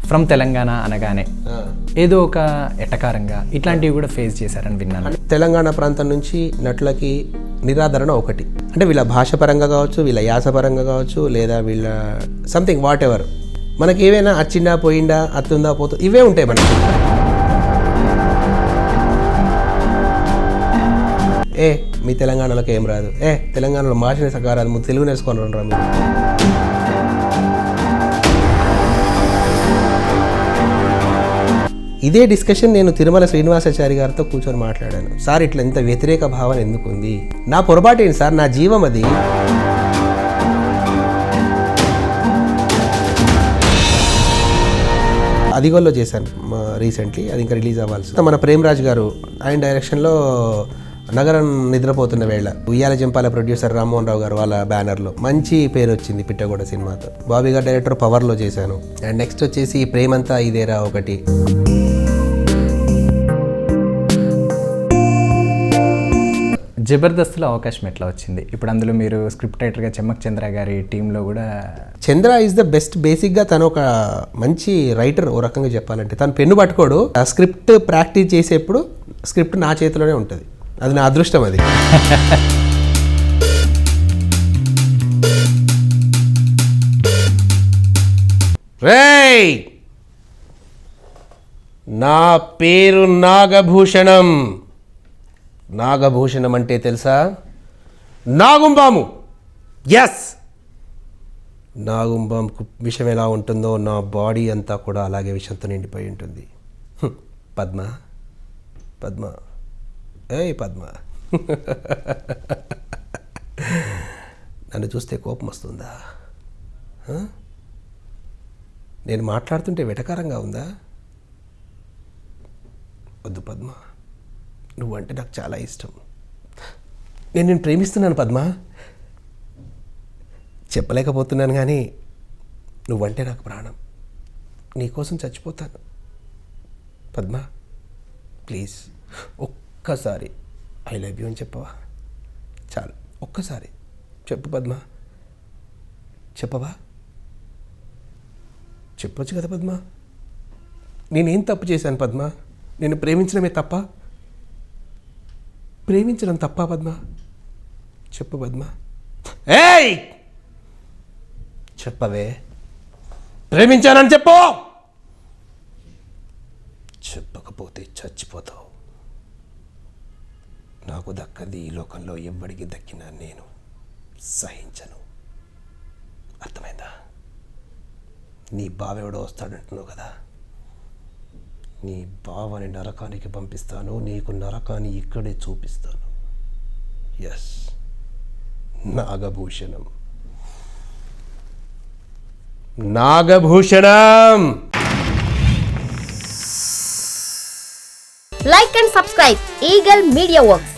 From Telangana అనగానే ఏదో ఒక ఎటకారంగా ఇట్లాంటివి కూడా ఫేస్ చేశారని విన్నాను. తెలంగాణ ప్రాంతం నుంచి నటులకి నిరాదరణ ఒకటి, అంటే వీళ్ళ భాష పరంగా కావచ్చు, వీళ్ళ యాస పరంగా కావచ్చు, లేదా వీళ్ళ సంథింగ్ వాట్ ఎవర్, మనకి ఏవైనా అచ్చిందా పోయిందా అత్తుందా పోతు ఇవే ఉంటాయి మనకి. మీ తెలంగాణలోకి ఏం రాదు, తెలంగాణలో భాషనే సకారాదు, ముందు తెలుగు నేర్చుకొని రా మీరు. ఇదే డిస్కషన్ నేను తిరుమల శ్రీనివాసాచారి గారితో కూర్చొని మాట్లాడాను. సార్ ఇట్లా ఎంత వ్యతిరేక భావన ఎందుకు ఉంది, నా పొరపాటు ఏంటి సార్, నా జీవం అది. అదిగోల్లో చేశాను రీసెంట్లీ, అది ఇంకా రిలీజ్ అవ్వాల్సి. మన ప్రేమ్రాజ్ గారు ఆయన డైరెక్షన్లో నగరం నిద్రపోతున్న వేళ, ఉయ్యాల జంపాల ప్రొడ్యూసర్ రామ్మోహన్ రావు గారు వాళ్ళ బ్యానర్లో మంచి పేరు వచ్చింది పిట్టగోడ సినిమాతో. బాబీ గారు డైరెక్టర్ పవర్లో చేశాను. అండ్ నెక్స్ట్ వచ్చేసి ప్రేమంతా ఇదేరా ఒకటి. జబర్దస్త్లో అవకాశం ఎట్లా వచ్చింది? ఇప్పుడు అందులో మీరు స్క్రిప్ట్ రైటర్గా చెమ్మక్ చంద్ర గారి టీంలో కూడా. చంద్ర ఈజ్ ద బెస్ట్. బేసిక్గా తను ఒక మంచి రైటర్, ఓ రకంగా చెప్పాలంటే. తను పెన్ను పట్టుకోడు, ఆ స్క్రిప్ట్ ప్రాక్టీస్ చేసేప్పుడు స్క్రిప్ట్ నా చేతిలోనే ఉంటుంది. అది నా అదృష్టం అది. రేయ్, నా పేరు నాగభూషణం. నాగభూషణం అంటే తెలుసా? నాగుంబాము. ఎస్, నాగుంబాంకు విషం ఎలా ఉంటుందో నా బాడీ అంతా కూడా అలాగే విషంతో నిండిపోయి ఉంటుంది. పద్మ, పద్మ, ఏయ్ పద్మ, నన్ను చూస్తే కోపం వస్తుందా? నేను మాట్లాడుతుంటే వెటకారంగా ఉందా? వద్దు పద్మ, నువ్వంటే నాకు చాలా ఇష్టం. నేను ప్రేమిస్తున్నాను పద్మ, చెప్పలేకపోతున్నాను, కానీ నువ్వంటే నాకు ప్రాణం. నీకోసం చచ్చిపోతాను పద్మ. ప్లీజ్ ఒక్కసారి ఐ లవ్ యూ అని చెప్పవా? చాలు, ఒక్కసారి చెప్పు పద్మ. చెప్పవా? చెప్పొచ్చు కదా పద్మ. నేనేం తప్పు చేశాను పద్మ? నేను ప్రేమించడమే తప్ప? ప్రేమించడం తప్ప పద్మ? చెప్పు పద్మ. ఏయ్ చెప్పవే, ప్రేమించానని చెప్పు. చెప్పకపోతే చచ్చిపోతావు. నాకు దక్కది ఈ లోకంలో ఎవ్వడికి దక్కినా నేను సహించను. అర్థమైందా? నీ బావెవడో వస్తాడంటున్నావు కదా, నీ బావని నరకానికి పంపిస్తాను, నీకు నరకాన్ని ఇక్కడే చూపిస్తాను. Yes, Nagabhushanam, Nagabhushanam. Like and subscribe Eagle Media Works.